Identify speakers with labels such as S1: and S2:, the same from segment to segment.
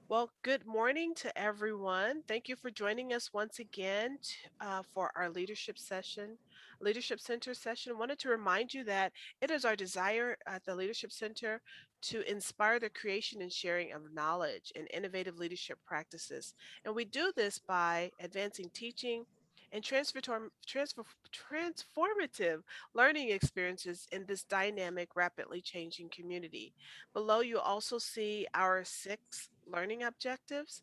S1: Well, good morning to everyone. Thank you for joining us once again for our Leadership Center session. I wanted to remind you that it is our desire at the Leadership Center to inspire the creation and sharing of knowledge and innovative leadership practices. And we do this by advancing teaching and transformative learning experiences in this dynamic, rapidly changing community. Below, you also see our 6 learning objectives.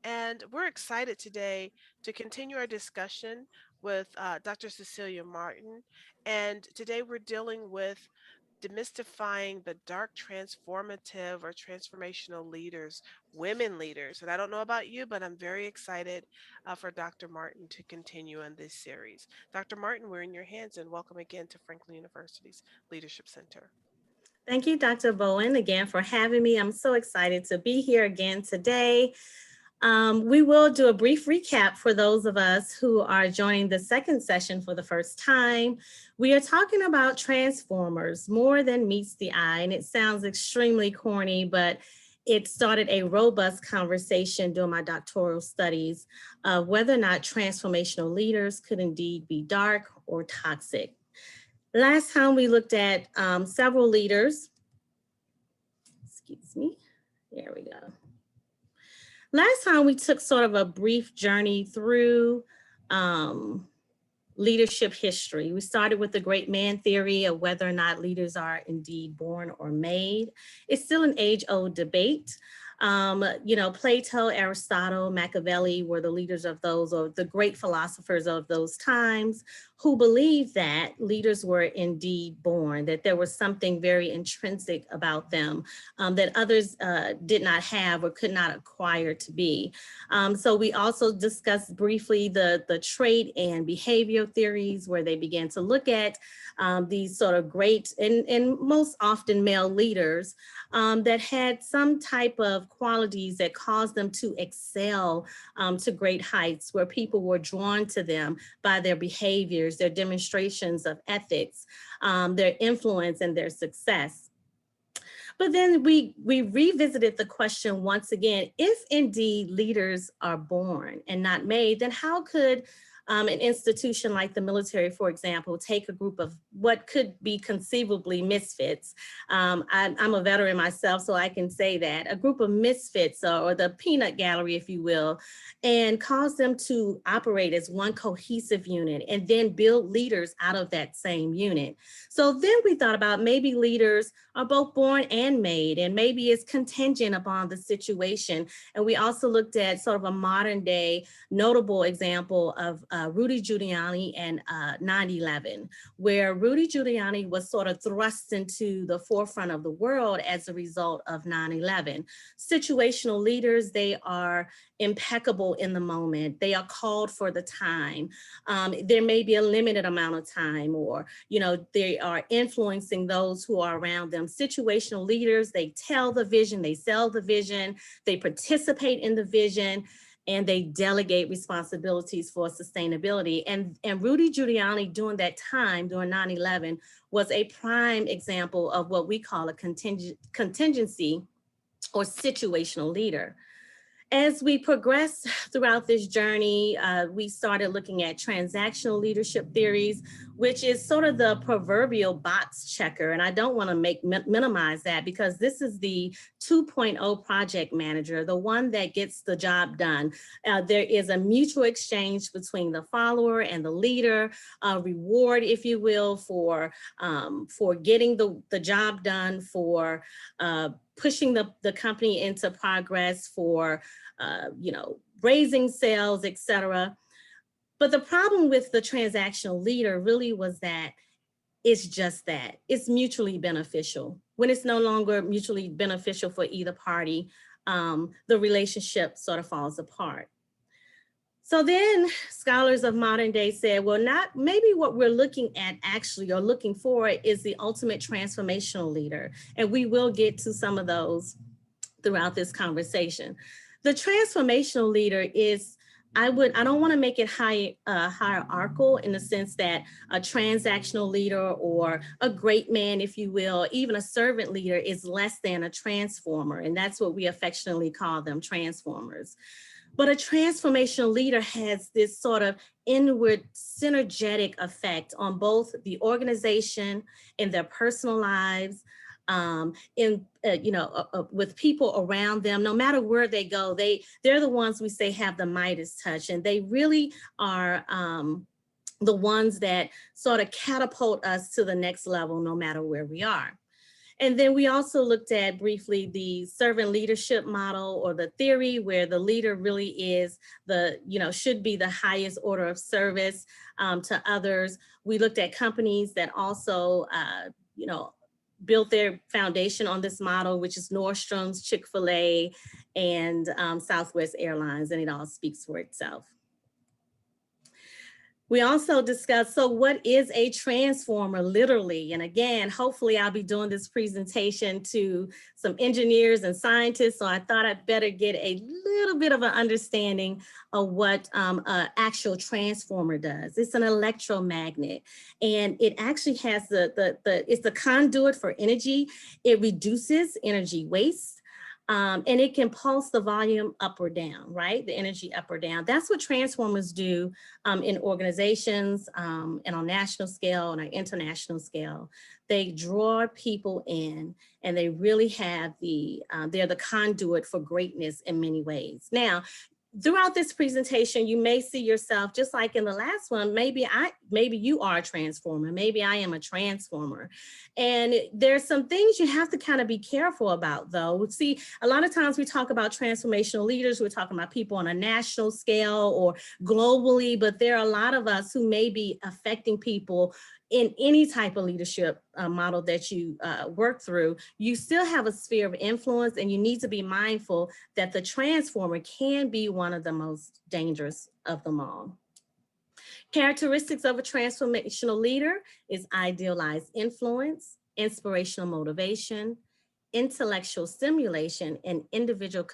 S1: And we're excited today to continue our discussion with Dr. Cecilia Martin. And today we're dealing with demystifying the dark transformative or transformational leaders, women leaders. And I don't know about you, but I'm very excited for Dr. Martin to continue in this series. Dr. Martin, we're in your hands and welcome again to Franklin University's Leadership Center.
S2: Thank you, Dr. Bowen, again for having me. I'm so excited to be here again today. We will do a brief recap for those of us who are joining the second session for the first time. We are talking about transformers, more than meets the eye, and it sounds extremely corny, but it started a robust conversation during my doctoral studies of whether or not transformational leaders could indeed be dark or toxic. Last time we looked at several leaders. Excuse me. There we go. Last time we took sort of a brief journey through leadership history. We started with the great man theory of whether or not leaders are indeed born or made. It's still an age-old debate. Plato, Aristotle, Machiavelli were the leaders of those, or the great philosophers of those times, who believed that leaders were indeed born, that there was something very intrinsic about them that others did not have or could not acquire to be. So we also discussed briefly the trait and behavior theories, where they began to look at these sort of great and most often male leaders that had some type of qualities that caused them to excel to great heights, where people were drawn to them by their behaviors, their demonstrations of ethics, their influence and their success. But then we revisited the question once again: if indeed leaders are born and not made, then how could an institution like the military, for example, take a group of what could be conceivably misfits? I'm a veteran myself, so I can say that. A group of misfits, or the peanut gallery, if you will, and cause them to operate as one cohesive unit and then build leaders out of that same unit. So then we thought about maybe leaders are both born and made, and maybe it's contingent upon the situation. And we also looked at sort of a modern day notable example of Rudy Giuliani and 9/11, where Rudy Giuliani was sort of thrust into the forefront of the world as a result of 9/11. Situational leaders, they are impeccable in the moment. They are called for the time. There may be a limited amount of time, or, they are influencing those who are around them. Situational leaders, they tell the vision, they sell the vision, they participate in the vision, and they delegate responsibilities for sustainability. And Rudy Giuliani during that time, during 9/11, was a prime example of what we call a contingency or situational leader. As we progressed throughout this journey, we started looking at transactional leadership theories, which is sort of the proverbial box checker. And I don't want to minimize that, because this is the 2.0 project manager, the one that gets the job done. There is a mutual exchange between the follower and the leader, a reward, if you will, for getting the job done, for pushing the company into progress, for raising sales, etc. But the problem with the transactional leader really was that it's just that. It's mutually beneficial. When it's no longer mutually beneficial for either party, the relationship sort of falls apart. So then scholars of modern day said, well, maybe what we're looking at actually, or looking for, is the ultimate transformational leader. And we will get to some of those throughout this conversation. The transformational leader is I don't want to make it hierarchical in the sense that a transactional leader or a great man, if you will, even a servant leader is less than a transformer. And that's what we affectionately call them, transformers. But a transformational leader has this sort of inward synergetic effect on both the organization and their personal lives, in with people around them. No matter where they go, they're the ones we say have the Midas touch, and they really are the ones that sort of catapult us to the next level, no matter where we are. And then we also looked at briefly the servant leadership model, or the theory where the leader really is should be the highest order of service to others. We looked at companies that also, built their foundation on this model, which is Nordstrom's, Chick-fil-A, and Southwest Airlines, and it all speaks for itself. We also discussed, so what is a transformer literally? And again, hopefully I'll be doing this presentation to some engineers and scientists, so I thought I'd better get a little bit of an understanding of what an actual transformer does. It's an electromagnet, and it actually has it's the conduit for energy. It reduces energy waste. And it can pulse the volume up or down, right? The energy up or down. That's what transformers do in organizations and on national scale and on international scale. They draw people in, and they really have they're the conduit for greatness in many ways. Now, throughout this presentation, you may see yourself, just like in the last one, maybe you are a transformer, maybe I am a transformer. And there's some things you have to kind of be careful about, though. See, a lot of times we talk about transformational leaders, we're talking about people on a national scale or globally, but there are a lot of us who may be affecting people in any type of leadership model that you work through. You still have a sphere of influence, and you need to be mindful that the transformer can be one of the most dangerous of them all. Characteristics of a transformational leader is idealized influence, inspirational motivation, intellectual stimulation, and individual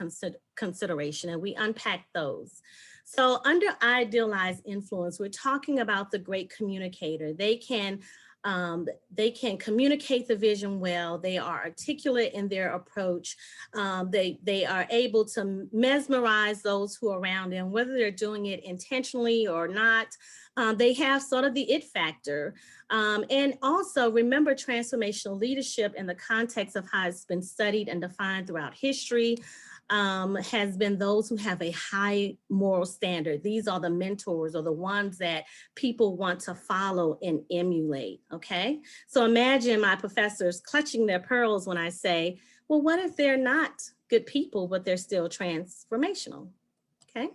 S2: consideration, and we unpack those. So under idealized influence, we're talking about the great communicator. They can communicate the vision well. They are articulate in their approach. They are able to mesmerize those who are around them, whether they're doing it intentionally or not. They have sort of the it factor. And also remember, transformational leadership in the context of how it's been studied and defined throughout history has been those who have a high moral standard. These are the mentors, or the ones that people want to follow and emulate, okay? So imagine my professors clutching their pearls when I say, well, what if they're not good people, but they're still transformational, okay?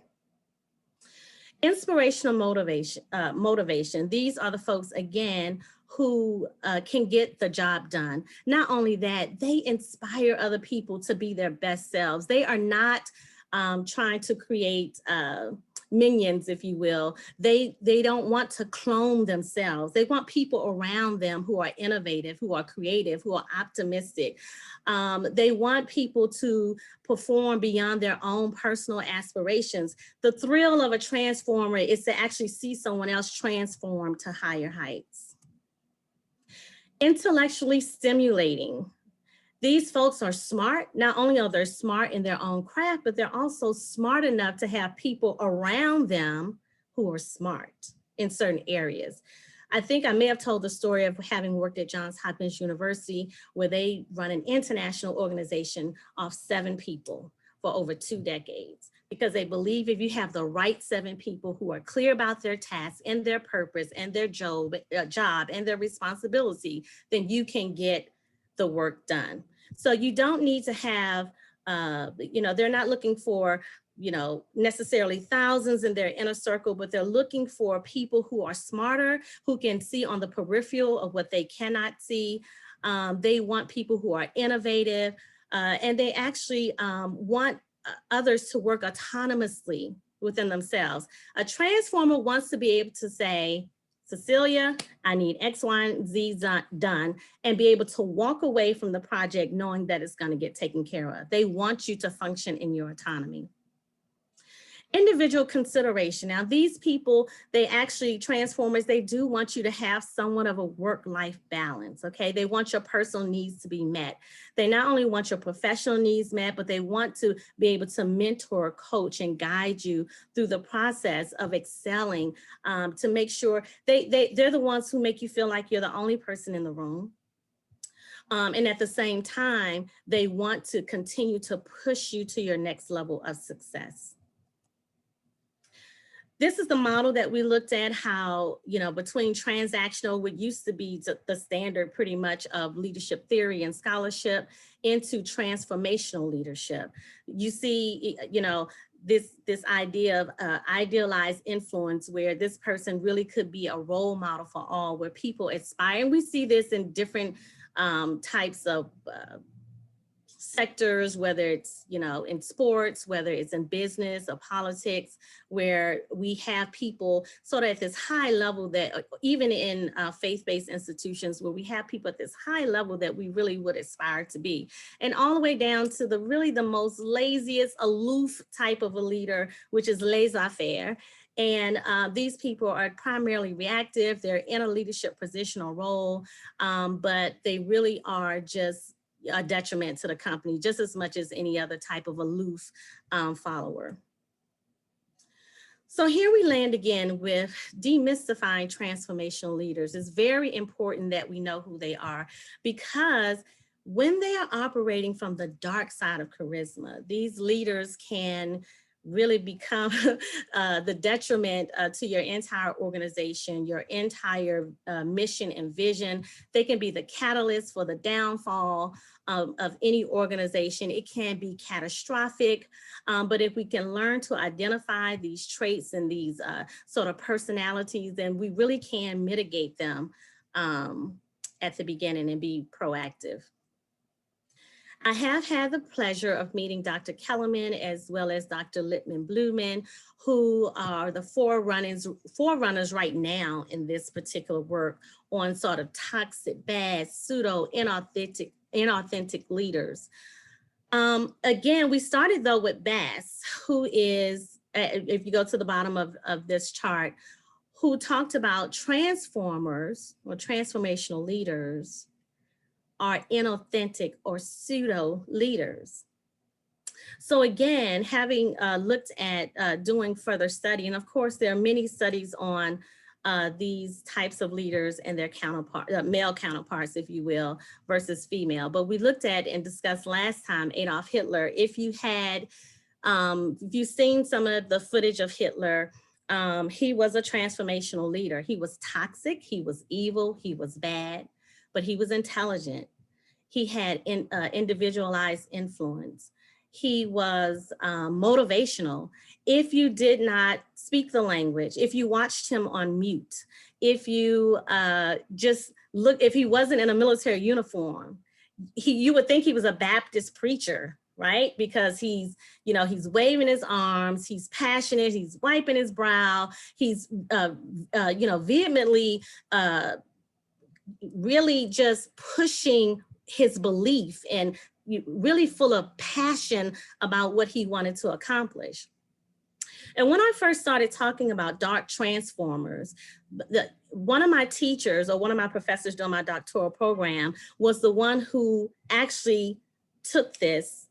S2: Inspirational motivation. These are the folks, again, who can get the job done. Not only that, they inspire other people to be their best selves. They are not trying to create minions, if you will. They don't want to clone themselves. They want people around them who are innovative, who are creative, who are optimistic. They want people to perform beyond their own personal aspirations. The thrill of a transformer is to actually see someone else transform to higher heights. Intellectually stimulating. These folks are smart. Not only are they smart in their own craft, but they're also smart enough to have people around them who are smart in certain areas. I think I may have told the story of having worked at Johns Hopkins University, where they run an international organization of 7 people for over 2 decades, because they believe if you have the right 7 people who are clear about their tasks and their purpose and their job and their responsibility, then you can get the work done. So you don't need to have, they're not looking for, necessarily thousands in their inner circle, but they're looking for people who are smarter, who can see on the peripheral of what they cannot see. They want people who are innovative, and they actually want others to work autonomously within themselves. A transformer wants to be able to say, Cecilia, I need X, Y, and Z done, and be able to walk away from the project knowing that it's going to get taken care of. They want you to function in your autonomy. Individual consideration. Now, these people, they actually, transformers, they do want you to have somewhat of a work-life balance, okay? They want your personal needs to be met. They not only want your professional needs met, but they want to be able to mentor, coach, and guide you through the process of excelling, to make sure they're the ones who make you feel like you're the only person in the room. And at the same time, they want to continue to push you to your next level of success. This is the model that we looked at, how, between transactional, what used to be the standard pretty much of leadership theory and scholarship, into transformational leadership. You see, this idea of idealized influence, where this person really could be a role model for all, where people aspire. And we see this in different types of sectors, whether it's, in sports, whether it's in business or politics, where we have people sort of at this high level, that even in faith-based institutions, where we have people at this high level that we really would aspire to be, and all the way down to the most laziest, aloof type of a leader, which is laissez-faire. And these people are primarily reactive. They're in a leadership position or role, but they really are just a detriment to the company, just as much as any other type of aloof follower. So here we land again with demystifying transformational leaders. It's very important that we know who they are, because when they are operating from the dark side of charisma, these leaders can really become the detriment to your entire organization, your entire mission and vision. They can be the catalyst for the downfall of any organization. It can be catastrophic, but if we can learn to identify these traits and these sort of personalities, then we really can mitigate them at the beginning and be proactive. I have had the pleasure of meeting Dr. Kellerman as well as Dr. Lippman Blumen, who are the forerunners right now in this particular work on sort of toxic, bad, pseudo, inauthentic leaders. Again, we started though with Bass, who is, if you go to the bottom of this chart, who talked about transformers or transformational leaders are inauthentic or pseudo leaders. So again, having looked at doing further study, and of course there are many studies on these types of leaders and their male counterparts, if you will, versus female. But we looked at and discussed last time Adolf Hitler. If you've seen some of the footage of Hitler, he was a transformational leader. He was toxic, he was evil, he was bad, but he was intelligent. He had individualized influence. He was motivational. If you did not speak the language, if you watched him on mute, if you if he wasn't in a military uniform, you would think he was a Baptist preacher, right? Because he's waving his arms, he's passionate, he's wiping his brow, he's, vehemently, really just pushing his belief, and really full of passion about what he wanted to accomplish. And when I first started talking about dark transformers, one of my teachers, or one of my professors during my doctoral program, was the one who actually took this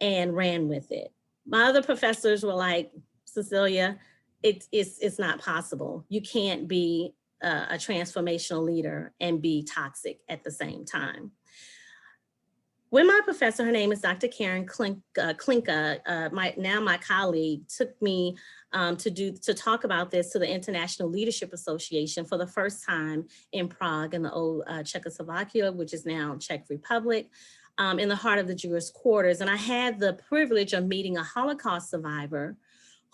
S2: and ran with it. My other professors were like, Cecilia, it's not possible. You can't be a transformational leader and be toxic at the same time. When my professor, her name is Dr. Karen Klinka, my colleague, took me to talk about this to the International Leadership Association for the first time in Prague, in the old Czechoslovakia, which is now Czech Republic, in the heart of the Jewish quarters. And I had the privilege of meeting a Holocaust survivor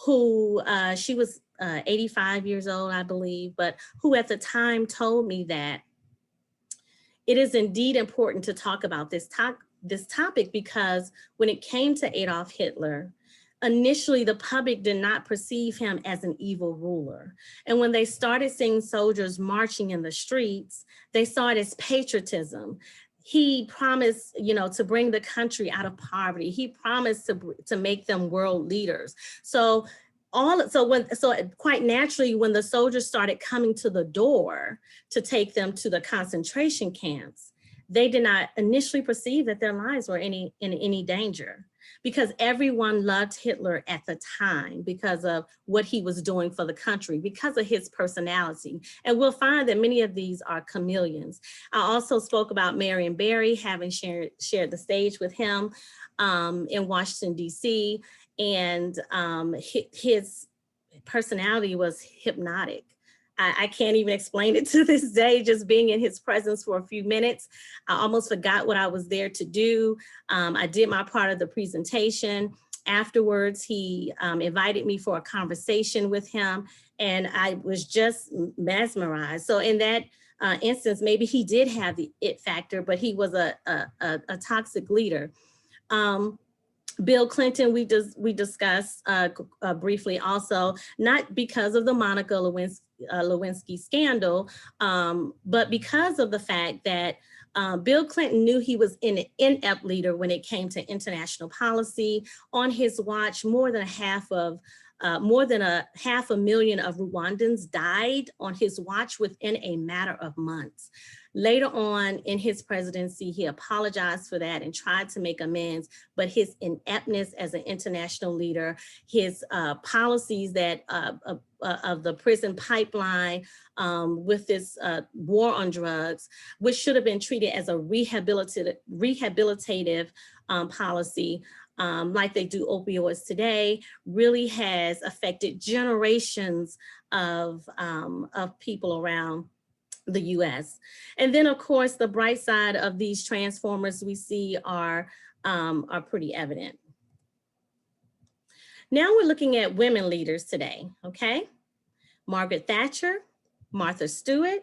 S2: who, she was 85 years old, I believe, but who at the time told me that it is indeed important to talk about this topic, because when it came to Adolf Hitler, initially the public did not perceive him as an evil ruler. And when they started seeing soldiers marching in the streets, they saw it as patriotism. He promised, to bring the country out of poverty. He promised to make them world leaders. So So quite naturally, when the soldiers started coming to the door to take them to the concentration camps, they did not initially perceive that their lives were in any danger, because everyone loved Hitler at the time because of what he was doing for the country, because of his personality. And we'll find that many of these are chameleons. I also spoke about Marion Barry, having shared the stage with him in Washington, D.C., and his personality was hypnotic. I can't even explain it to this day, just being in his presence for a few minutes. I almost forgot what I was there to do. I did my part of the presentation. Afterwards, he invited me for a conversation with him, and I was just mesmerized. So in that instance, maybe he did have the it factor, but he was a toxic leader. Bill Clinton, we discussed briefly also, not because of the Monica Lewinsky scandal, but because of the fact that Bill Clinton knew he was an inept leader when it came to international policy. On his watch, more than a half a million of Rwandans died on his watch within a matter of months. Later on in his presidency, he apologized for that and tried to make amends, but his ineptness as an international leader, his policies that of the prison pipeline with this war on drugs, which should have been treated as a rehabilitative policy, like they do opioids today, really has affected generations of people around the US. And then of course, the bright side of these transformers we see are pretty evident. Now we're looking at women leaders today, okay? Margaret Thatcher, Martha Stewart,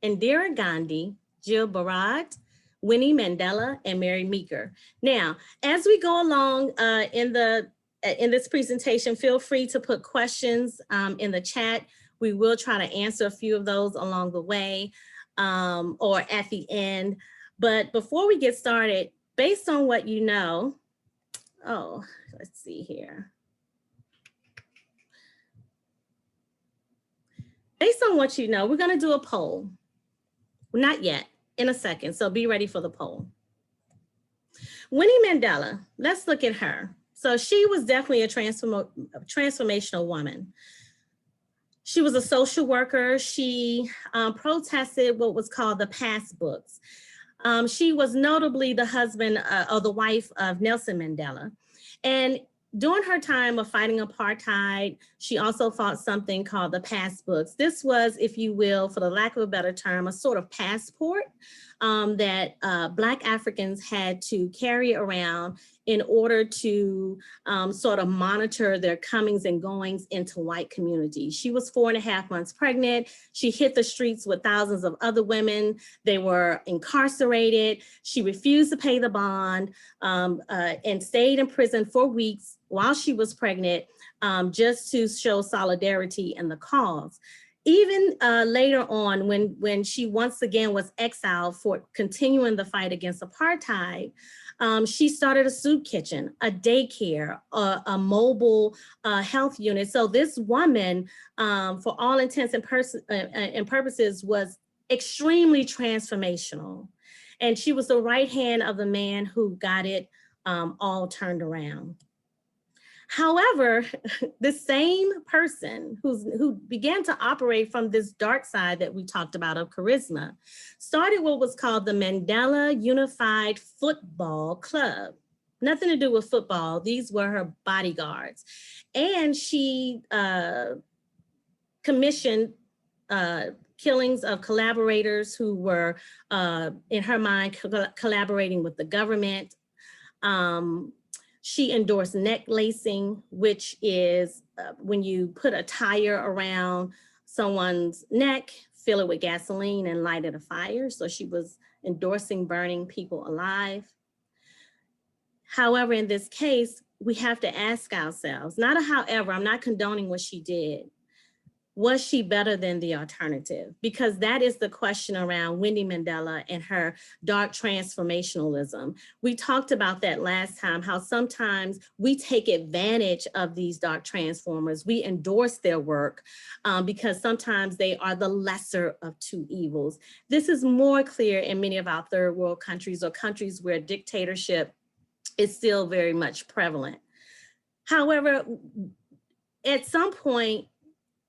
S2: Indira Gandhi, Jill Bharat, Winnie Mandela, and Mary Meeker. Now, as we go along in this presentation, feel free to put questions in the chat. We will try to answer a few of those along the way or at the end. But before we get started, based on what you know, let's see here. Based on what you know, we're going to do a poll. Not yet, in a second, so be ready for the poll. Winnie Mandela, let's look at her. So she was definitely a transformational woman. She was a social worker. She protested what was called the pass books. She was notably the husband or the wife of Nelson Mandela. And during her time of fighting apartheid, she also fought something called the pass books. This was, if you will, for the lack of a better term, a sort of passport that Black Africans had to carry around in order to sort of monitor their comings and goings into white communities. She was 4.5 months pregnant. She hit the streets with thousands of other women. They were incarcerated. She refused to pay the bond and stayed in prison for weeks while she was pregnant, just to show solidarity in the cause. Even later on, when she once again was exiled for continuing the fight against apartheid, she started a soup kitchen, a daycare, a mobile health unit. So this woman, for all intents and purposes, was extremely transformational. And she was the right hand of the man who got it all turned around. However, the same person who began to operate from this dark side that we talked about of charisma started what was called the Mandela Unified Football Club. Nothing to do with football. These were her bodyguards. And she commissioned killings of collaborators who were, in her mind, collaborating with the government. She endorsed neck lacing, which is when you put a tire around someone's neck, fill it with gasoline and light it a fire. So she was endorsing burning people alive. However, in this case, we have to ask ourselves, not a however, I'm not condoning what she did, Was she better than the alternative? Because that is the question around Wendy Mandela and her dark transformationalism. We talked about that last time, how sometimes we take advantage of these dark transformers. We endorse their work because sometimes they are the lesser of two evils. This is more clear in many of our third world countries or countries where dictatorship is still very much prevalent. However, at some point,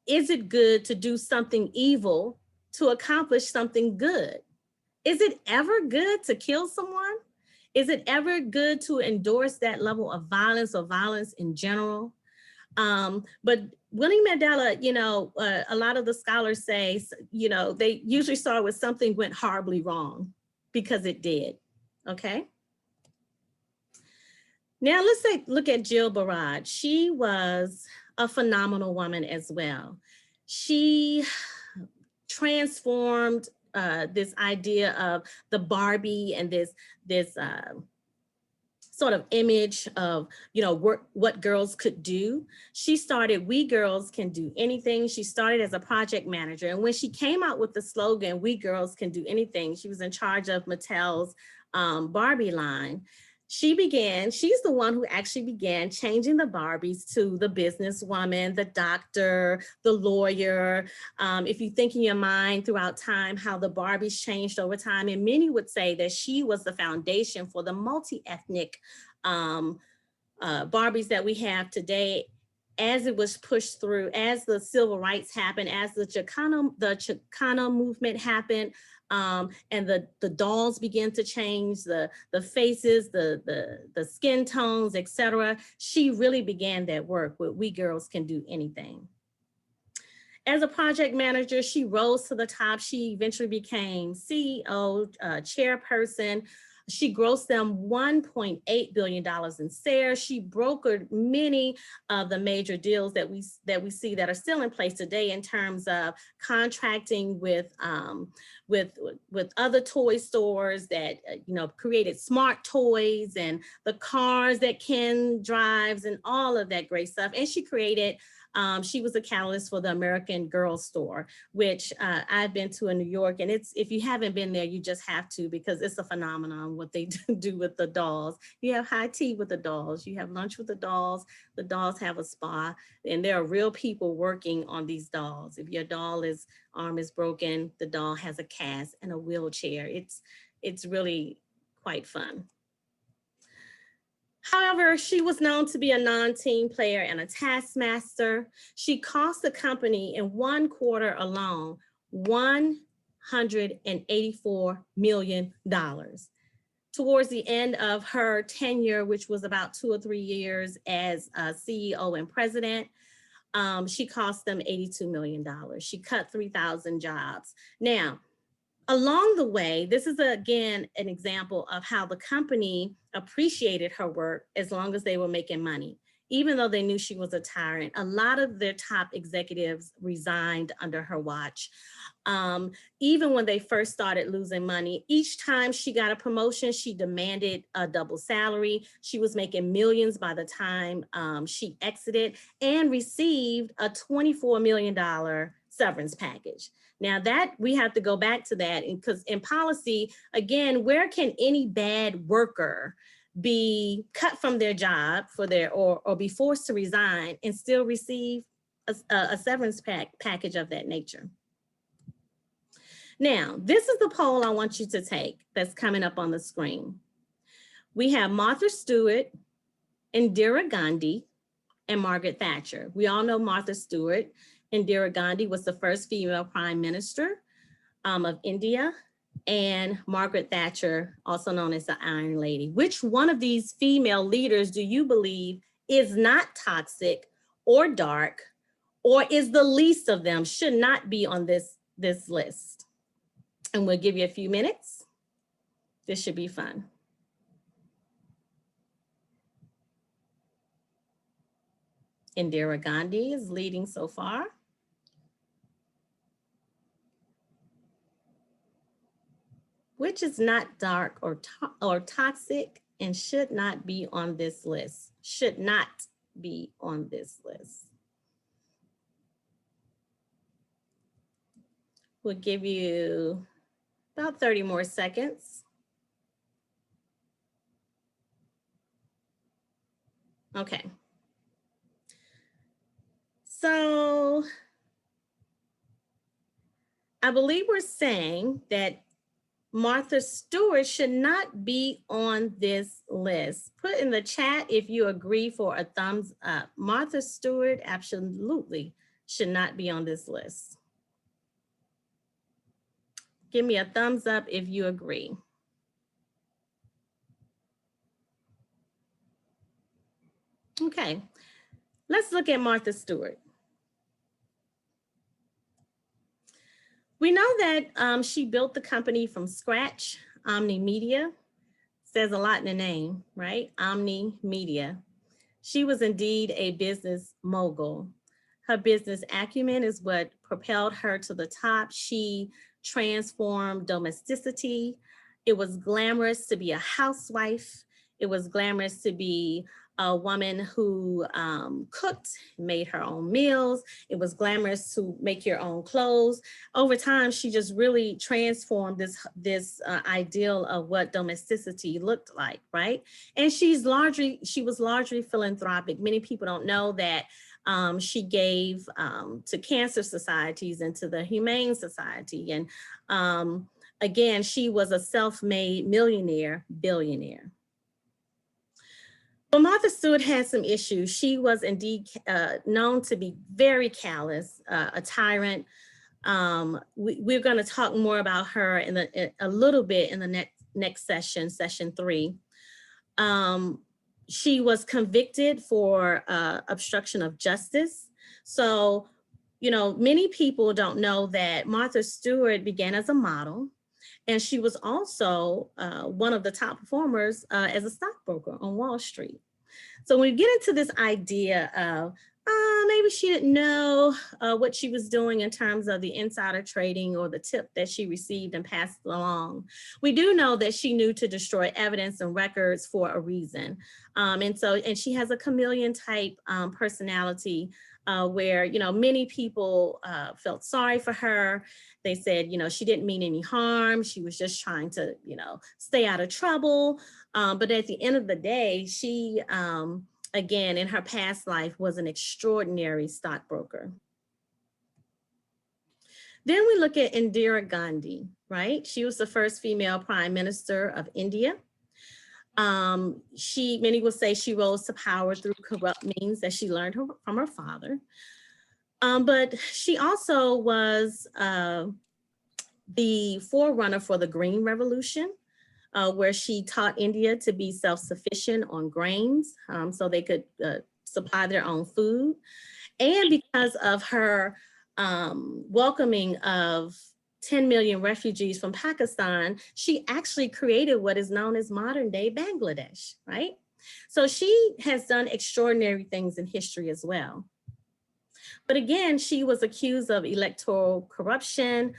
S2: is it good to do something evil to accomplish something good? Is it ever good to kill someone? Is it ever good to endorse that level of violence or violence in general? But William Mandela, a lot of the scholars say, they usually start with something went horribly wrong, because it did. Okay. Now let's look at Jill Barad. She was a phenomenal woman as well. She transformed this idea of the Barbie and this sort of image of what girls could do. She started We Girls Can Do Anything. She started as a project manager, and when she came out with the slogan We Girls Can Do Anything, she was in charge of Mattel's Barbie line. She's the one who actually began changing the Barbies to the businesswoman, the doctor, the lawyer. If you think in your mind throughout time how the Barbies changed over time, and many would say that she was the foundation for the multi-ethnic Barbies that we have today, as it was pushed through, as the civil rights happened, as the Chicano movement happened, and the dolls began to change, the faces, the skin tones, etc. She really began that work with We Girls Can Do Anything. As a project manager, she rose to the top. She eventually became CEO, chairperson. She grossed them $1.8 billion in sales. She brokered many of the major deals that we see that are still in place today in terms of contracting with other toy stores that created smart toys and the cars that Ken drives and all of that great stuff. And she was a catalyst for the American Girl store, which I've been to in New York. And if you haven't been there, you just have to, because it's a phenomenon what they do with the dolls. You have high tea with the dolls. You have lunch with the dolls. The dolls have a spa. And there are real people working on these dolls. If your arm is broken, the doll has a cast and a wheelchair. It's really quite fun. However, she was known to be a non-team player and a taskmaster. She cost the company in one quarter alone $184 million. Towards the end of her tenure, which was about 2 or 3 years as CEO and president, she cost them $82 million. She cut 3,000 jobs. Now, along the way, this is again an example of how the company appreciated her work as long as they were making money. Even though they knew she was a tyrant, a lot of their top executives resigned under her watch. Even when they first started losing money, each time she got a promotion, she demanded a double salary. She was making millions by the time she exited, and received a $24 million severance package. Now that we have to go back to that, because in policy, again, where can any bad worker be cut from their job or be forced to resign and still receive a severance package of that nature? Now, this is the poll I want you to take that's coming up on the screen. We have Martha Stewart, Indira Gandhi, and Margaret Thatcher. We all know Martha Stewart. Indira Gandhi was the first female prime minister of India, and Margaret Thatcher, also known as the Iron Lady. Which one of these female leaders do you believe is not toxic or dark, or is the least of them, should not be on this list? And we'll give you a few minutes. This should be fun. Indira Gandhi is leading so far. Which is not dark or toxic and should not be on this list? Should not be on this list. We'll give you about 30 more seconds. Okay. So I believe we're saying that Martha Stewart should not be on this list. Put in the chat if you agree for a thumbs up. Martha Stewart absolutely should not be on this list. Give me a thumbs up if you agree. Okay, let's look at Martha Stewart. We know that she built the company from scratch, Omni Media. Says a lot in the name, right? Omni Media. She was indeed a business mogul. Her business acumen is what propelled her to the top. She transformed domesticity. It was glamorous to be a housewife. It was glamorous to be a woman who cooked, made her own meals. It was glamorous to make your own clothes. Over time, she just really transformed this ideal of what domesticity looked like, right? And she was largely philanthropic. Many people don't know that she gave to cancer societies and to the Humane Society. And again, she was a self-made millionaire, billionaire. But Martha Stewart had some issues. She was indeed known to be very callous, a tyrant. We're going to talk more about her a little bit in the next session, session 3. She was convicted for obstruction of justice. So, you know, many people don't know that Martha Stewart began as a model, and she was also one of the top performers as a stockbroker on Wall Street. So when we get into this idea of maybe she didn't know what she was doing in terms of the insider trading or the tip that she received and passed along, we do know that she knew to destroy evidence and records for a reason. And she has a chameleon type personality where, you know, many people felt sorry for her. They said, you know, she didn't mean any harm. She was just trying to, you know, stay out of trouble. But at the end of the day, she, again, in her past life, was an extraordinary stockbroker. Then we look at Indira Gandhi, right? She was the first female prime minister of India. Many will say she rose to power through corrupt means that she learned from her father. But she also was the forerunner for the Green Revolution, where she taught India to be self-sufficient on grains so they could supply their own food. And because of her welcoming of 10 million refugees from Pakistan, she actually created what is known as modern day Bangladesh, right? So she has done extraordinary things in history as well. But again, she was accused of electoral corruption.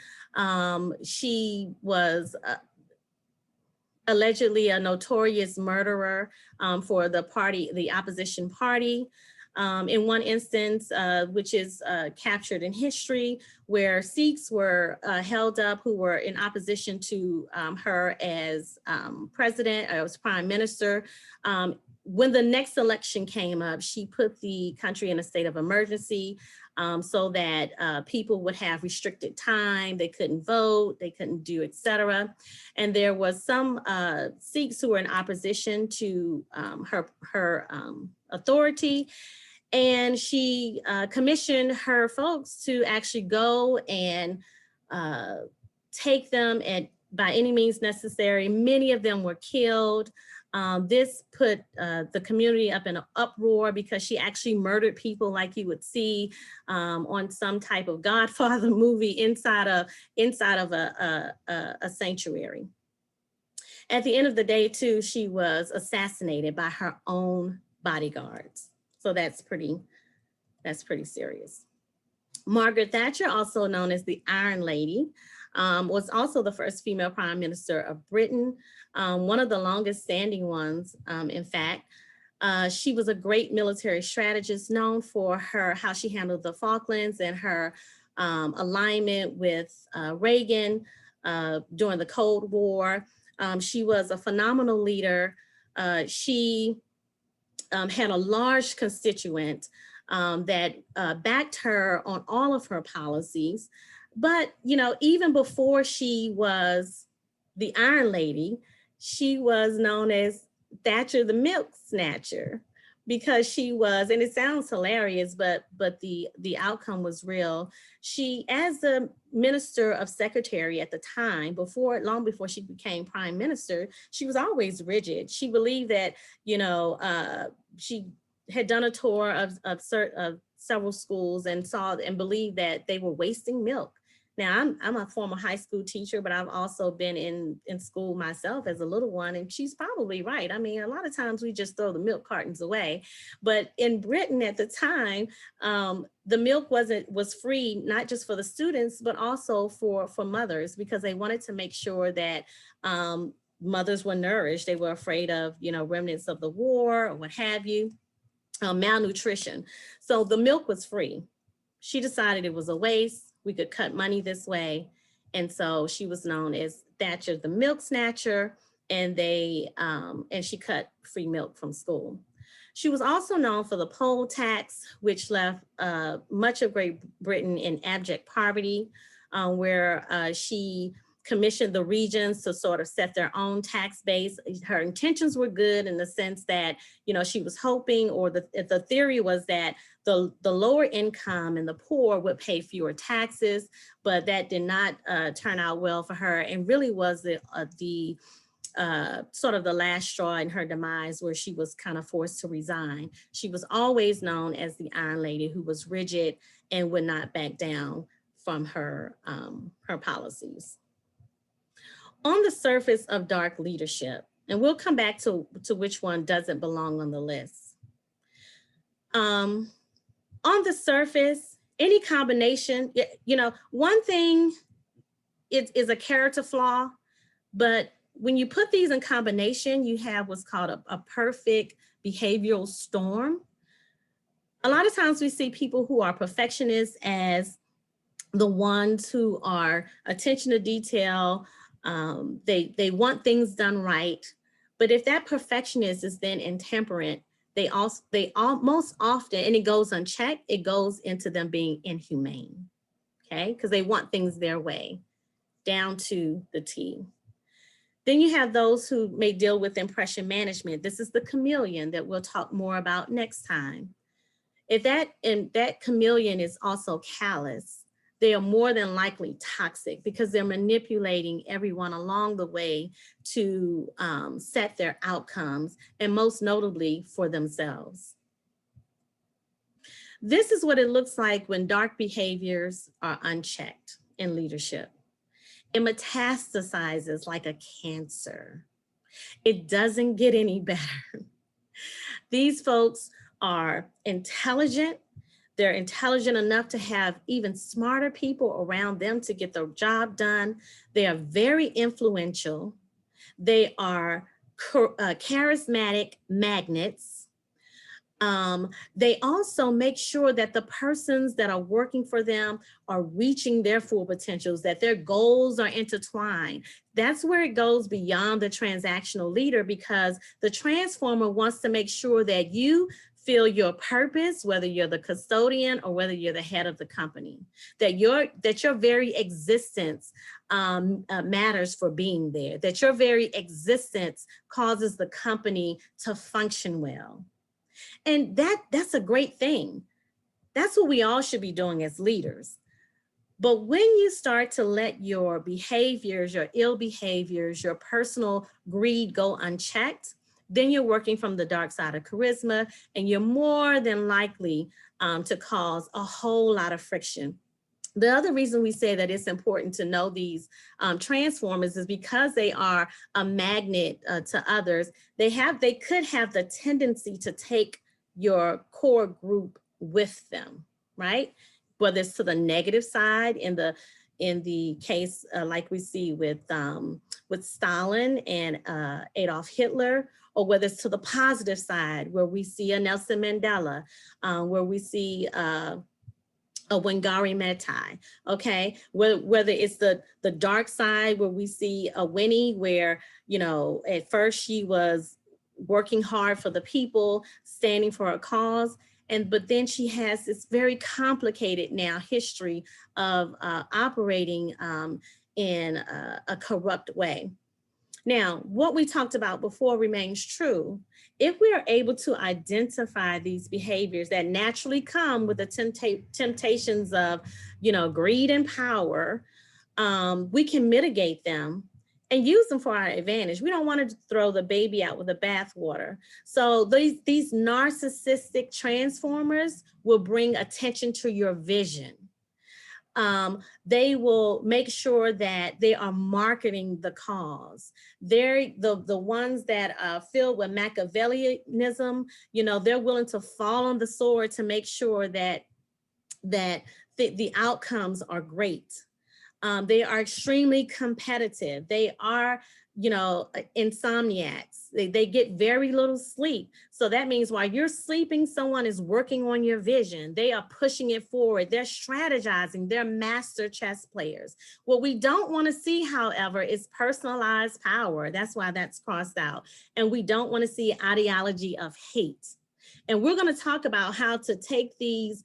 S2: She was allegedly a notorious murderer for the opposition party. In one instance, which is captured in history, where Sikhs were held up who were in opposition to her as president or as prime minister. When the next election came up, she put the country in a state of emergency so that people would have restricted time, they couldn't vote, they couldn't do, etc. And there was some Sikhs who were in opposition to her authority. And she commissioned her folks to actually go and take them by any means necessary. Many of them were killed. This put the community up in an uproar because she actually murdered people like you would see on some type of Godfather movie inside of a sanctuary. At the end of the day, too, she was assassinated by her own bodyguards. So that's pretty serious. Margaret Thatcher, also known as the Iron Lady, was also the first female prime minister of Britain, one of the longest standing ones, in fact. She was a great military strategist known for how she handled the Falklands and her alignment with Reagan during the Cold War. She was a phenomenal leader. She had a large constituent that backed her on all of her policies. But, you know, even before she was the Iron Lady, she was known as Thatcher the Milk Snatcher because she was, and it sounds hilarious, but the outcome was real. She, as the minister of secretary at the time, before long before she became prime minister, she was always rigid. She believed that, you know, she had done a tour of several schools and saw and believed that they were wasting milk. Now, I'm a former high school teacher, but I've also been in school myself as a little one, and she's probably right. I mean, a lot of times we just throw the milk cartons away, but in Britain at the time, the milk was free not just for the students, but also for mothers, because they wanted to make sure that mothers were nourished. They were afraid of, you know, remnants of the war or what have you, malnutrition. So the milk was free. She decided it was a waste. We could cut money this way. And so she was known as Thatcher the Milk Snatcher, and and she cut free milk from school. She was also known for the poll tax, which left much of Great Britain in abject poverty, where she commissioned the regions to sort of set their own tax base. Her intentions were good in the sense that, you know, she was hoping, or the theory was that the lower income and the poor would pay fewer taxes, but that did not turn out well for her, and really was the sort of the last straw in her demise, where she was kind of forced to resign. She was always known as the Iron Lady, who was rigid and would not back down from her policies. On the surface of dark leadership, and we'll come back to which one doesn't belong on the list. On the surface, any combination, you know, one thing is a character flaw, but when you put these in combination, you have what's called a perfect behavioral storm. A lot of times we see people who are perfectionists as the ones who are attention to detail. They want things done right. But if that perfectionist is then intemperate, they all most often, and it goes unchecked, it goes into them being inhumane. Okay, because they want things their way, down to the T. Then you have those who may deal with impression management. This is the chameleon that we'll talk more about next time. If that chameleon is also callous, they are more than likely toxic because they're manipulating everyone along the way to set their outcomes, and most notably for themselves. This is what it looks like when dark behaviors are unchecked in leadership. It metastasizes like a cancer. It doesn't get any better. These folks are intelligent. They're intelligent enough to have even smarter people around them to get the job done. They are very influential. They are charismatic magnets. They also make sure that the persons that are working for them are reaching their full potentials, that their goals are intertwined. That's where it goes beyond the transactional leader, because the transformer wants to make sure that you feel your purpose, whether you're the custodian or whether you're the head of the company, that your very existence matters for being there, that your very existence causes the company to function well. And that's a great thing. That's what we all should be doing as leaders. But when you start to let your behaviors, your ill behaviors, your personal greed go unchecked, then you're working from the dark side of charisma, and you're more than likely to cause a whole lot of friction. The other reason we say that it's important to know these transformers is because they are a magnet to others. They could have the tendency to take your core group with them, right? Whether it's to the negative side in the case like we see with Stalin and Adolf Hitler, or whether it's to the positive side where we see a Nelson Mandela, where we see a Wangari Maathai, okay? Whether it's the dark side where we see a Winnie where, at first she was working hard for the people, standing for a cause, but then she has this very complicated now history of operating in a corrupt way. Now, what we talked about before remains true. If we are able to identify these behaviors that naturally come with the temptations of, greed and power, we can mitigate them and use them for our advantage. We don't want to throw the baby out with the bathwater. So these narcissistic transformers will bring attention to your vision. They will make sure that they are marketing the cause. They're the ones that are filled with Machiavellianism. They're willing to fall on the sword to make sure that the outcomes are great. They are extremely competitive. They are, insomniacs. They get very little sleep. So that means while you're sleeping, someone is working on your vision. They are pushing it forward. They're strategizing. They're master chess players. What we don't want to see, however, is personalized power. That's why that's crossed out. And we don't want to see ideology of hate. And we're going to talk about how to take these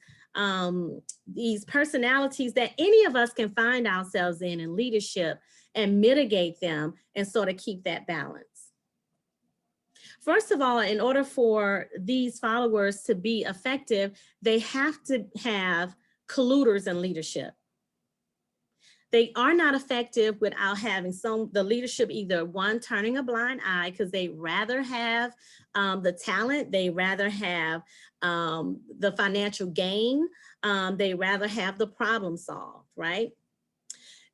S2: personalities that any of us can find ourselves in leadership and mitigate them and sort of keep that balance. First of all, in order for these followers to be effective, they have to have colluders in leadership. They are not effective without having the leadership, either one, turning a blind eye because they rather have the talent, they rather have the financial gain, they rather have the problem solved, right?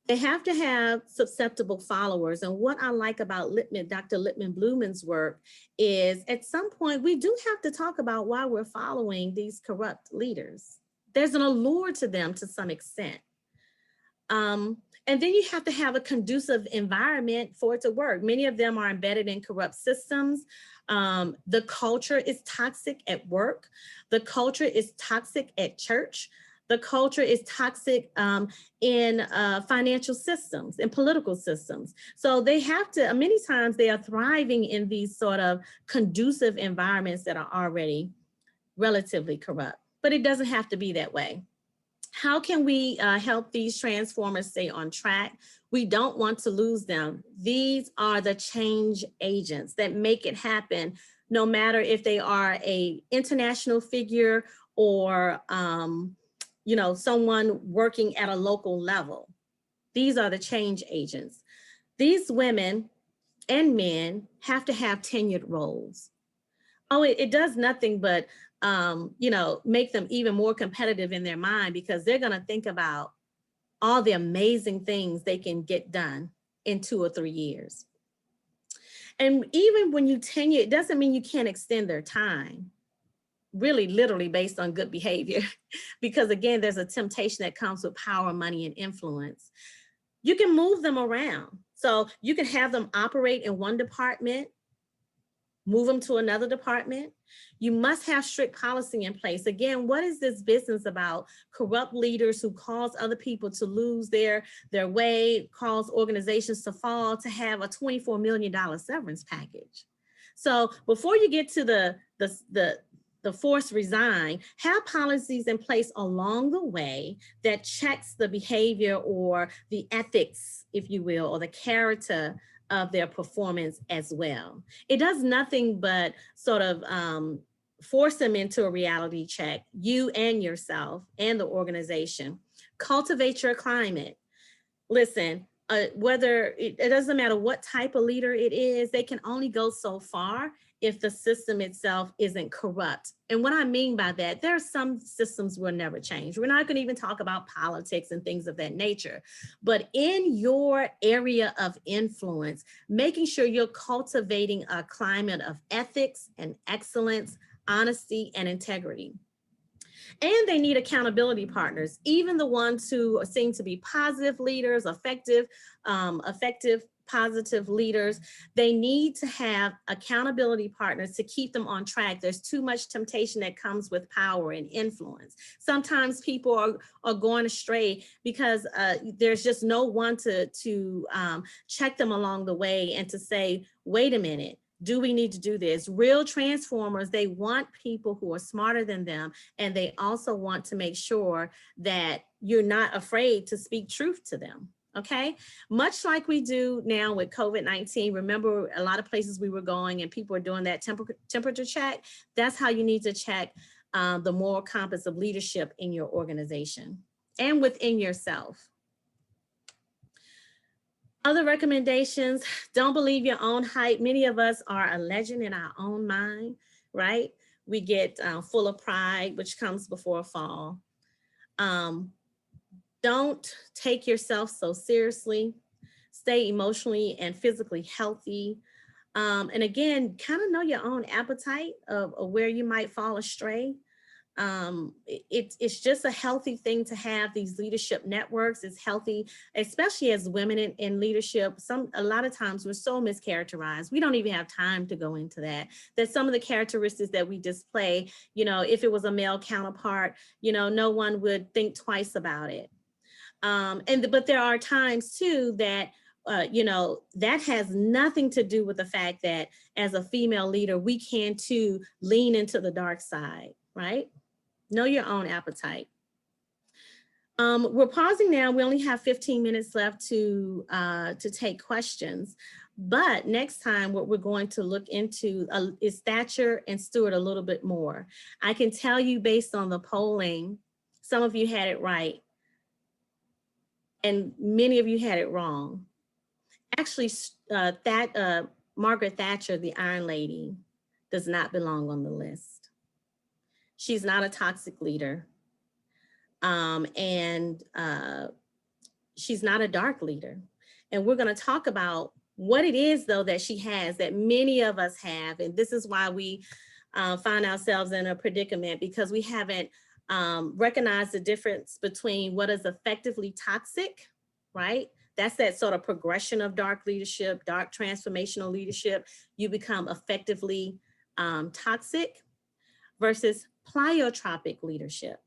S2: They have to have susceptible followers. And what I like about Dr. Lippman Blumen's work is at some point we do have to talk about why we're following these corrupt leaders. There's an allure to them to some extent. And then you have to have a conducive environment for it to work. Many of them are embedded in corrupt systems. The culture is toxic at work. The culture is toxic at church. The culture is toxic in financial systems and political systems. So they have to, many times they are thriving in these sort of conducive environments that are already relatively corrupt, but it doesn't have to be that way. How can we help these transformers stay on track? We don't want to lose them. These are the change agents that make it happen, no matter if they are an international figure or someone working at a local level. These are the change agents. These women and men have to have tenured roles. Oh, it does nothing but make them even more competitive in their mind, because they're going to think about all the amazing things they can get done in 2 or 3 years. And even when you tenure, it doesn't mean you can't extend their time, really literally based on good behavior, because again, there's a temptation that comes with power, money, and influence. You can move them around. So you can have them operate in one department, move them to another department. You must have strict policy in place. Again, what is this business about corrupt leaders who cause other people to lose their way, cause organizations to fall, to have a $24 million severance package? So before you get to the forced resign, have policies in place along the way that checks the behavior or the ethics, if you will, or the character of their performance as well. It does nothing but sort of force them into a reality check, you and yourself and the organization. Cultivate your climate. Listen, whether it doesn't matter what type of leader it is, they can only go so far if the system itself isn't corrupt. And what I mean by that, there are some systems will never change. We're not going to even talk about politics and things of that nature. But in your area of influence, making sure you're cultivating a climate of ethics and excellence, honesty, and integrity. And they need accountability partners, even the ones who seem to be positive leaders, effective positive leaders, they need to have accountability partners to keep them on track. There's too much temptation that comes with power and influence. Sometimes people are going astray because there's just no one to check them along the way and to say, wait a minute, do we need to do this? Real transformers, they want people who are smarter than them, and they also want to make sure that you're not afraid to speak truth to them. Okay, much like we do now with COVID-19. Remember, a lot of places we were going and people are doing that temperature check. That's how you need to check the moral compass of leadership in your organization and within yourself. Other recommendations: don't believe your own hype. Many of us are a legend in our own mind, right? We get full of pride, which comes before a fall. Um, don't take yourself so seriously. Stay emotionally and physically healthy. And again, kind of know your own appetite of where you might fall astray. It's just a healthy thing to have these leadership networks. It's healthy, especially as women in leadership. A lot of times we're so mischaracterized. We don't even have time to go into that. That some of the characteristics that we display, if it was a male counterpart, no one would think twice about it. But there are times too that that has nothing to do with the fact that as a female leader, we can too lean into the dark side, right? Know your own appetite. We're pausing now. We only have 15 minutes left to take questions. But next time, what we're going to look into is Thatcher and Stewart a little bit more. I can tell you based on the polling, some of you had it right, and many of you had it wrong. Actually, Margaret Thatcher, the Iron Lady, does not belong on the list. She's not a toxic leader. And she's not a dark leader. And we're going to talk about what it is, though, that she has that many of us have. And this is why we find ourselves in a predicament, because we haven't recognized the difference between what is effectively toxic, right? That's that sort of progression of dark leadership, dark transformational leadership. You become effectively toxic versus pleiotropic leadership.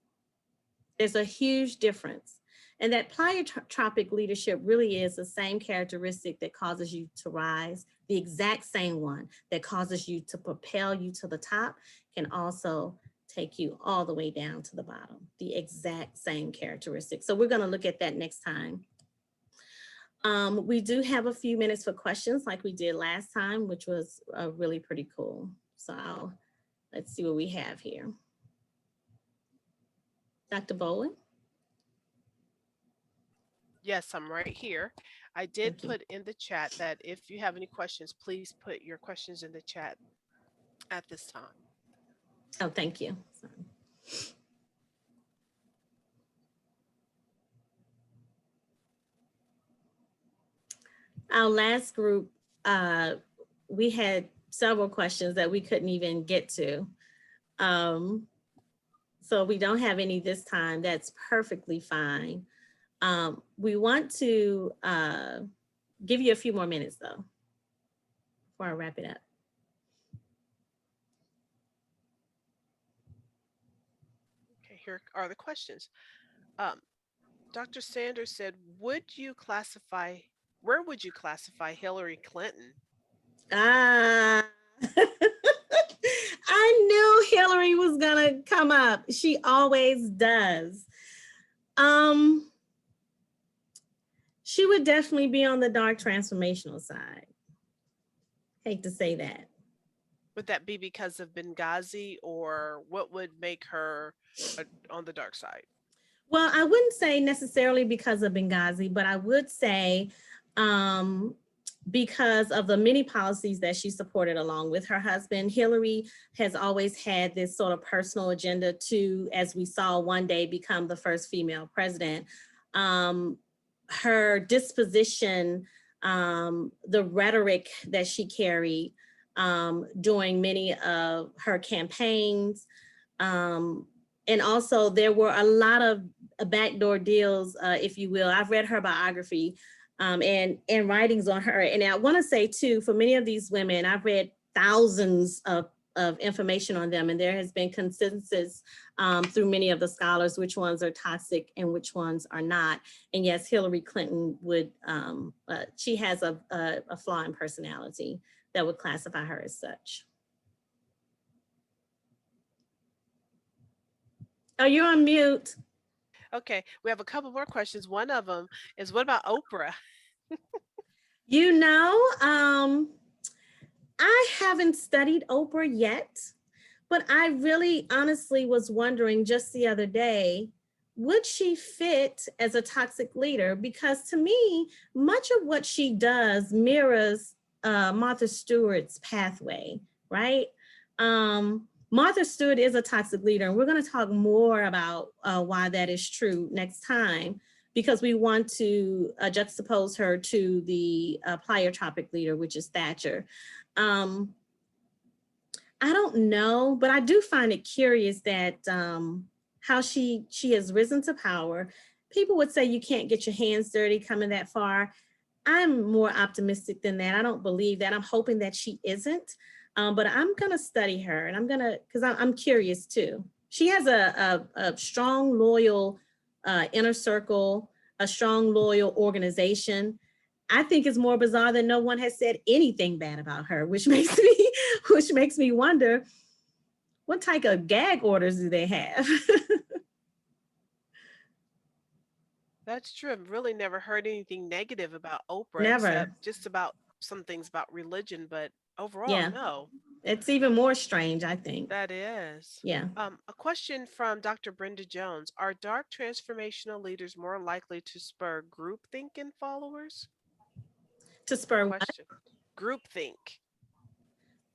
S2: There's a huge difference. And that pleiotropic leadership really is the same characteristic that causes you to rise. The exact same one that causes you to propel you to the top can also take you all the way down to the bottom. The exact same characteristic. So we're going to look at that next time. We do have a few minutes for questions like we did last time, which was really pretty cool. So let's see what we have here. Dr. Bowen?
S1: Yes, I'm right here. I did put in the chat that if you have any questions, please put your questions in the chat at this time.
S2: Oh, thank you. Sorry. Our last group, we had several questions that we couldn't even get to. So we don't have any this time. That's perfectly fine. We want to give you a few more minutes though, before I wrap it up.
S1: Okay, here are the questions. Dr. Sanders said, where would you classify Hillary Clinton?
S2: I knew Hillary was gonna come up. She always does. She would definitely be on the dark transformational side. Hate to say that.
S1: Would that be because of Benghazi, or what would make her on the dark side?
S2: Well, I wouldn't say necessarily because of Benghazi, but I would say because of the many policies that she supported along with her husband. Hillary has always had this sort of personal agenda to, as we saw one day, become the first female president. Her disposition, the rhetoric that she carried during many of her campaigns, and also there were a lot of backdoor deals, if you will. I've read her biography. and writings on her. And I want to say too, for many of these women, I've read thousands of information on them, and there has been consensus through many of the scholars which ones are toxic and which ones are not. And yes, Hillary Clinton would she has a flaw in personality that would classify her as such. Oh, you're on mute.
S1: Okay, we have a couple more questions. One of them is, what about Oprah?
S2: You know, I haven't studied Oprah yet, but I really honestly was wondering just the other day, would she fit as a toxic leader? Because to me, much of what she does mirrors Martha Stewart's pathway, right? Martha Stewart is a toxic leader, and we're going to talk more about why that is true next time, because we want to juxtapose her to the pleiotropic leader, which is Thatcher. Um, I don't know, but I do find it curious that how she has risen to power. People would say you can't get your hands dirty coming that far. I'm more optimistic than that. I don't believe that. I'm hoping that she isn't. But I'm gonna study her, and I'm gonna, because I'm curious too. She has a strong, loyal inner circle, a strong, loyal organization. I think it's more bizarre that no one has said anything bad about her, which makes me which makes me wonder what type of gag orders do they have?
S1: That's true. I've really never heard anything negative about Oprah
S2: Never.
S1: except just about some things about religion, but overall,
S2: Yeah.
S1: no.
S2: It's even more strange, I think.
S1: That is.
S2: Yeah.
S1: A question from Dr. Brenda Jones. Are dark transformational leaders more likely to spur groupthink in followers?
S2: To
S1: Good
S2: spur what?
S1: question. Groupthink.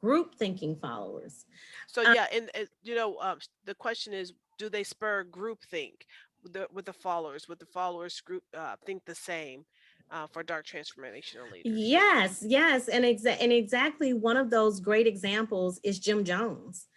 S2: Group thinking followers.
S1: So
S2: Um,
S1: yeah, and the question is, do they spur groupthink with the followers? Would the followers group think the same for dark transformational leaders?
S2: yes, yes. And exactly one of those great examples is Jim Jones.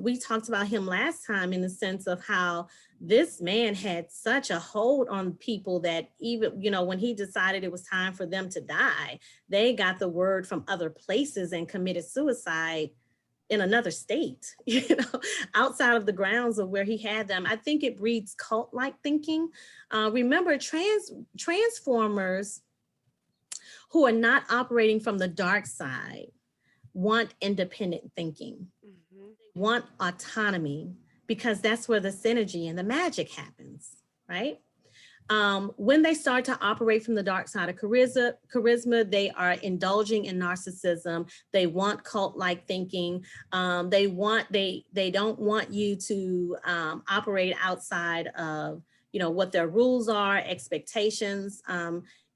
S2: We talked about him last time in the sense of how this man had such a hold on people that even, when he decided it was time for them to die, they got the word from other places and committed suicide in another state, outside of the grounds of where he had them. I think it breeds cult-like thinking. Remember, transformers who are not operating from the dark side want independent thinking,
S1: Hmm.
S2: want autonomy, because that's where the synergy and the magic happens, right? When they start to operate from the dark side of charisma, they are indulging in narcissism. They want cult-like thinking. They don't want you to operate outside of what their rules are, expectations.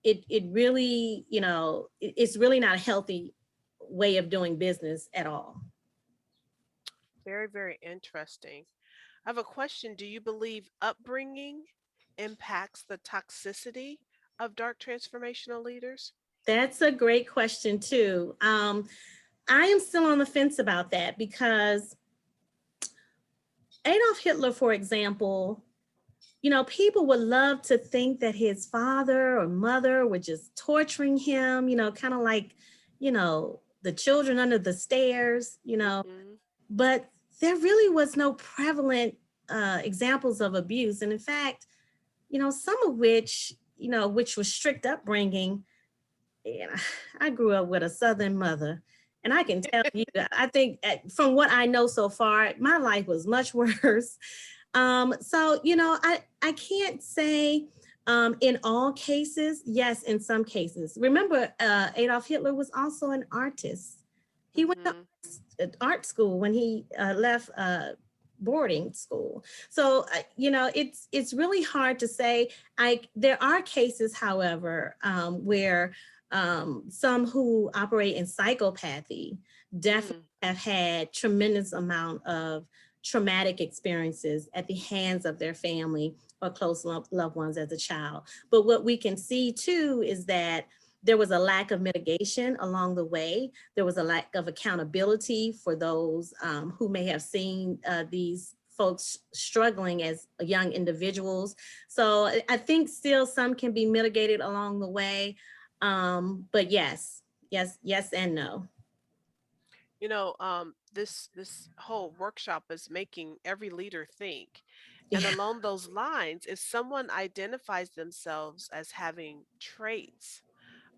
S2: It really it's really not a healthy way of doing business at all.
S1: Very, very interesting. I have a question. Do you believe upbringing impacts the toxicity of dark transformational leaders?
S2: That's a great question too. I am still on the fence about that because Adolf Hitler, for example, people would love to think that his father or mother were just torturing him, kind of like, the children under the stairs,
S1: Hmm.
S2: but there really was no prevalent examples of abuse. And in fact, some of which was strict upbringing. And I grew up with a Southern mother. And I can tell you, I think from what I know so far, my life was much worse. So, I can't say in all cases, yes, in some cases. Remember, Adolf Hitler was also an artist. He went to
S1: Hmm.
S2: art school when he left boarding school. So, it's really hard to say. There are cases, however, where some who operate in psychopathy definitely
S1: Mm.
S2: have had tremendous amount of traumatic experiences at the hands of their family or close loved ones as a child. But what we can see too is that there was a lack of mitigation along the way. There was a lack of accountability for those who may have seen these folks struggling as young individuals. So I think still some can be mitigated along the way. But yes, yes, yes, and no.
S1: This whole workshop is making every leader think. And
S2: Yeah,
S1: along those lines, if someone identifies themselves as having traits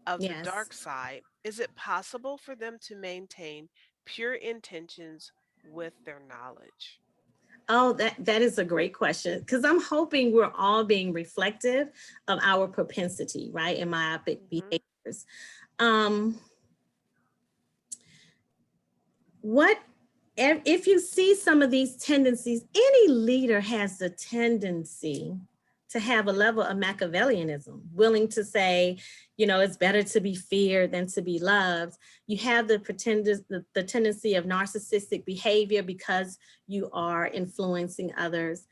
S1: of the
S2: yes.
S1: dark side, is it possible for them to maintain pure intentions with their knowledge?
S2: Oh, that is a great question because I'm hoping we're all being reflective of our propensity, right, in myopic
S1: Hmm.
S2: behaviors. Um, what if you see some of these tendencies, any leader has the tendency to have a level of Machiavellianism, willing to say, it's better to be feared than to be loved. You have the tendency of narcissistic behavior because you are influencing others.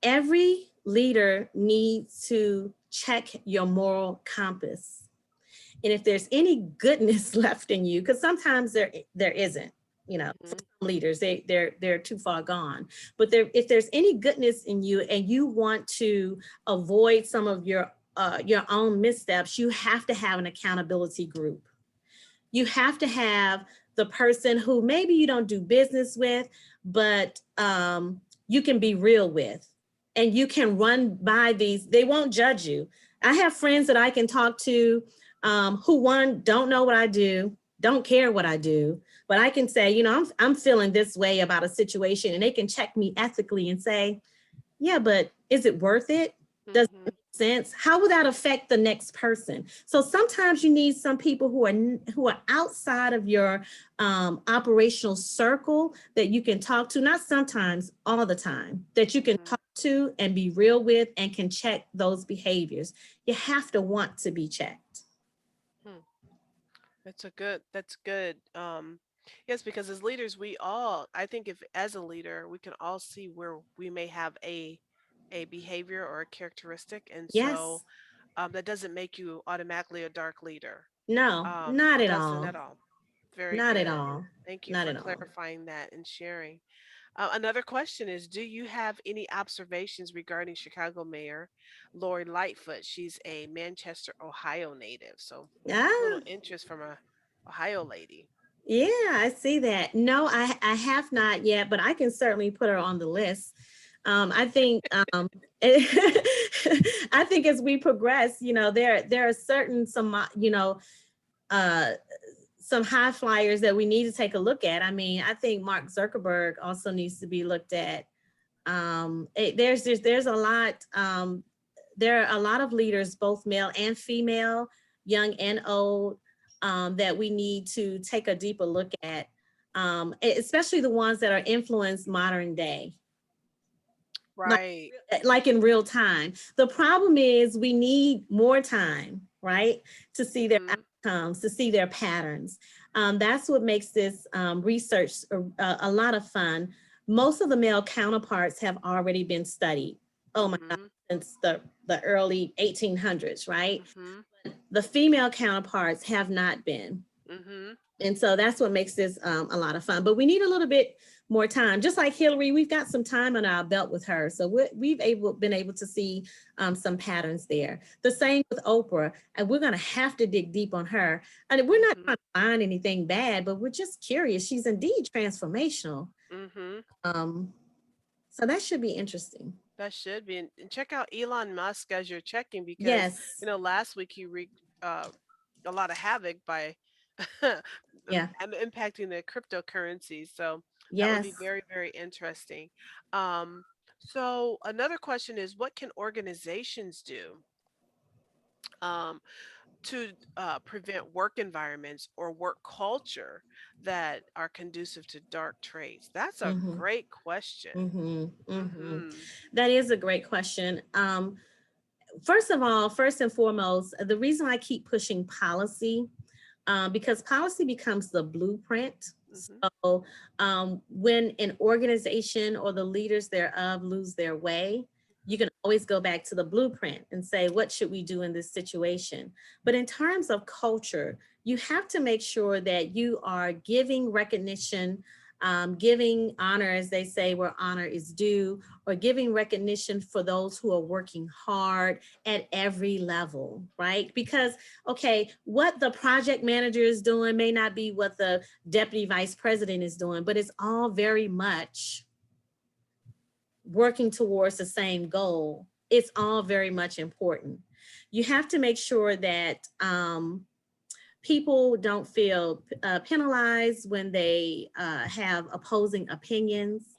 S2: Every leader needs to check your moral compass. And if there's any goodness left in you, because sometimes there isn't, for
S1: Hmm.
S2: some leaders, they're too far gone. But if there's any goodness in you and you want to avoid some of your own missteps, you have to have an accountability group. You have to have the person who maybe you don't do business with, but you can be real with, and you can run by these. They won't judge you. I have friends that I can talk to who, one, don't know what I do, don't care what I do, but I can say, I'm feeling this way about a situation, and they can check me ethically and say, yeah, but is it worth it? Does it
S1: Hmm.
S2: make sense? How will that affect the next person? So sometimes you need some people who are outside of your operational circle that you can talk to, not sometimes, all the time, that you can
S1: Hmm.
S2: talk to and be real with and can check those behaviors. You have to want to be checked.
S1: Hmm. That's good. Yes, because as leaders, I think if as a leader, we can all see where we may have a behavior or a characteristic. And so
S2: Yes.
S1: that doesn't make you automatically a dark leader.
S2: No, not
S1: It
S2: at
S1: doesn't
S2: all.
S1: at all. Very
S2: Not at
S1: good.
S2: all.
S1: Thank you
S2: Not
S1: for
S2: at all.
S1: clarifying that and sharing. Another question is, do you have any observations regarding Chicago Mayor Lori Lightfoot? She's a Manchester, Ohio native. So little
S2: Ah,
S1: interest from a Ohio lady.
S2: yeah, I see that. No, I have not yet, but I can certainly put her on the list. I think I think as we progress, there are certain uh, some high flyers that we need to take a look at. I mean, I think Mark Zuckerberg also needs to be looked at. There's a lot. There are a lot of leaders, both male and female, young and old, that we need to take a deeper look at, especially the ones that are influenced modern day, like
S1: Right.
S2: like in real time. The problem is we need more time, right, to see their
S1: Mhm.
S2: outcomes, to see their patterns. That's what makes this research a lot of fun. Most of the male counterparts have already been studied. Oh my God,
S1: Mhm.
S2: since the early 1800s, right?
S1: Mhm.
S2: The female counterparts have not been.
S1: Mhm.
S2: And so that's what makes this a lot of fun. But we need a little bit more time. Just like Hillary, we've got some time on our belt with her. So been able to see some patterns there. The same with Oprah. And we're going to have to dig deep on her. And we're not
S1: Mhm.
S2: trying to find anything bad, but we're just curious. She's indeed transformational.
S1: Mhm.
S2: Um, so that should be interesting.
S1: That should be. And check out Elon Musk as you're checking because
S2: Yes.
S1: last week he wreaked a lot of havoc by
S2: Yeah.
S1: impacting the cryptocurrency. So that would be
S2: Yes.
S1: very, very interesting. Um, so another question is, what can organizations do um, to prevent work environments or work culture that are conducive to dark traits? That's a
S2: Mm-hmm.
S1: great question.
S2: Mm-hmm. Mm-hmm.
S1: Mm-hmm.
S2: That is a great question. First of all, first and foremost, the reason I keep pushing policy, because policy becomes the blueprint.
S1: Mm-hmm.
S2: So when an organization or the leaders thereof lose their way, you can always go back to the blueprint and say, what should we do in this situation? But in terms of culture, you have to make sure that you are giving recognition giving honor, as they say, where honor is due, or giving recognition for those who are working hard at every level, right? Because, okay, what the project manager is doing may not be what the deputy vice president is doing, but it's all very much working towards the same goal. It's all very much important. You have to make sure that people don't feel penalized when they have opposing opinions.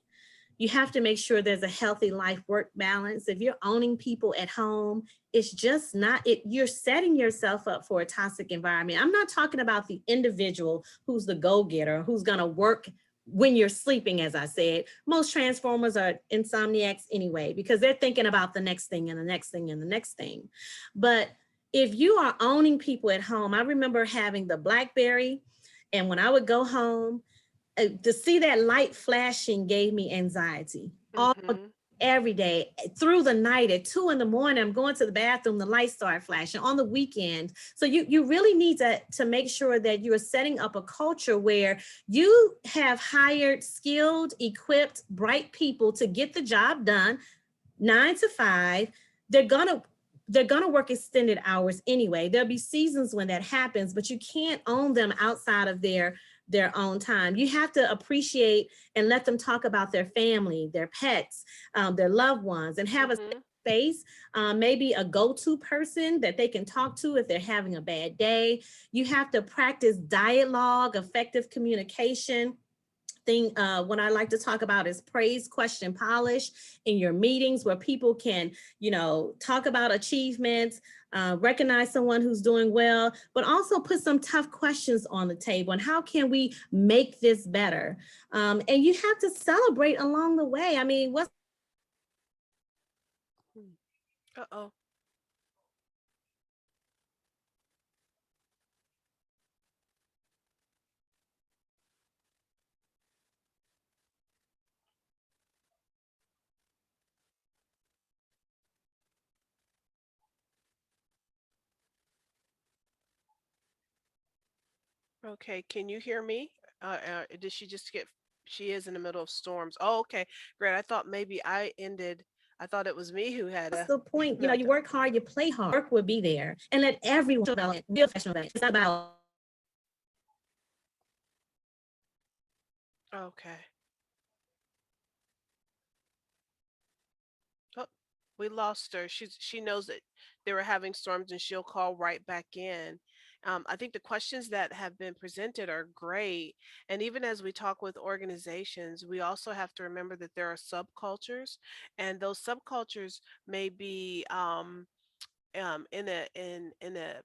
S2: You have to make sure there's a healthy life work balance. If you're owning people at home, it's just not it. You're setting yourself up for a toxic environment. I'm not talking about the individual who's the go-getter, who's going to work when you're sleeping. As I said, most transformers are insomniacs anyway, because they're thinking about the next thing and the next thing and the next thing. But if you are owning people at home, I remember having the BlackBerry, and when I would go home, to see that light flashing gave me anxiety all
S1: Mhm.
S2: every day through the night. At 2 in the morning, I'm going to the bathroom, the lights start flashing on the weekend. So you really need to make sure that you're setting up a culture where you have hired skilled, equipped, bright people to get the job done 9 to 5. They're gonna they're gonna work extended hours anyway. There'll be seasons when that happens, but you can't own them outside of their own time. You have to appreciate and let them talk about their family, their pets, their loved ones, and have a
S1: Mhm.
S2: space, maybe a go-to person that they can talk to if they're having a bad day. You have to practice dialogue, effective communication thing. What I like to talk about is praise, question, polish in your meetings, where people can, talk about achievements, recognize someone who's doing well, but also put some tough questions on the table. And how can we make this better? And you have to celebrate along the way. I mean, what's
S1: Mm. Uh-oh. Okay, can you hear me? Did she just get she is in the middle of storms. Oh, okay. Great. I thought maybe I ended. I thought it was me who had a
S2: the point? You
S1: meltdown.
S2: work hard, you play hard, work will be there, and let everyone develop, be a professional. It's not about
S1: Okay. Oh, we lost her. She knows that they were having storms and she'll call right back in. I think the questions that have been presented are great. And even as we talk with organizations, we also have to remember that there are subcultures, and those subcultures may be in a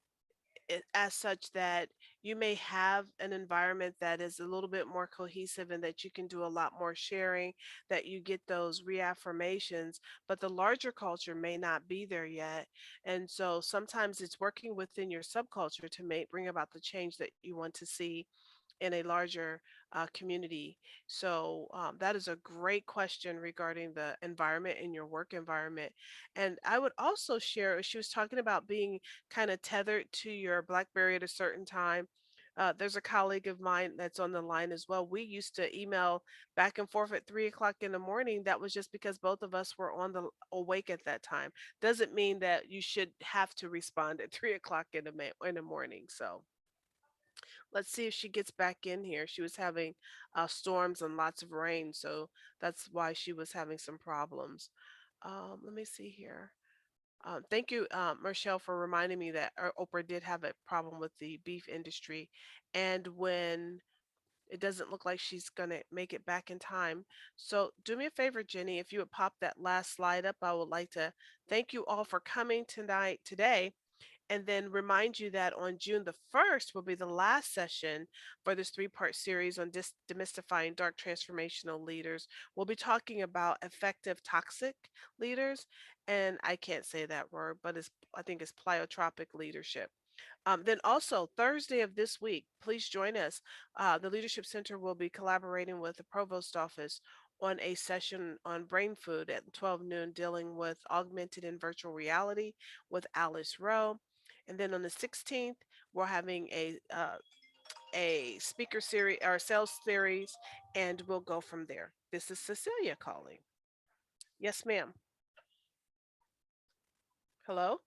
S1: as such that you may have an environment that is a little bit more cohesive and that you can do a lot more sharing, that you get those reaffirmations, but the larger culture may not be there yet. And so sometimes it's working within your subculture to make bring about the change that you want to see in a larger community. So that is a great question regarding the environment in your work environment. And I would also share, she was talking about being kind of tethered to your BlackBerry at a certain time. There's a colleague of mine that's on the line as well. We used to email back and forth at 3 o'clock in the morning. That was just because both of us were on the awake at that time. Doesn't mean that you should have to respond at 3 o'clock in the morning. So let's see if she gets back in here. She was having storms and lots of rain, so that's why she was having some problems. Let me see here. Thank you, Michelle, for reminding me that Oprah did have a problem with the beef industry. And when it doesn't look like she's going to make it back in time. So, do me a favor, Jenny, if you would pop that last slide up, I would like to thank you all for coming today, and then remind you that on June the 1st will be the last session for this three-part series on demystifying dark transformational leaders. We'll be talking about effective toxic leaders, and I can't say that word, but I think it's pleiotropic leadership. Then also Thursday of this week, please join us. The Leadership Center will be collaborating with the Provost Office on a session on brain food at 12 noon, dealing with augmented and virtual reality with Alice Rowe. And then on the 16th, we're having a speaker series or sales series, and we'll go from there. This is Cecilia calling. Yes, ma'am. Hello?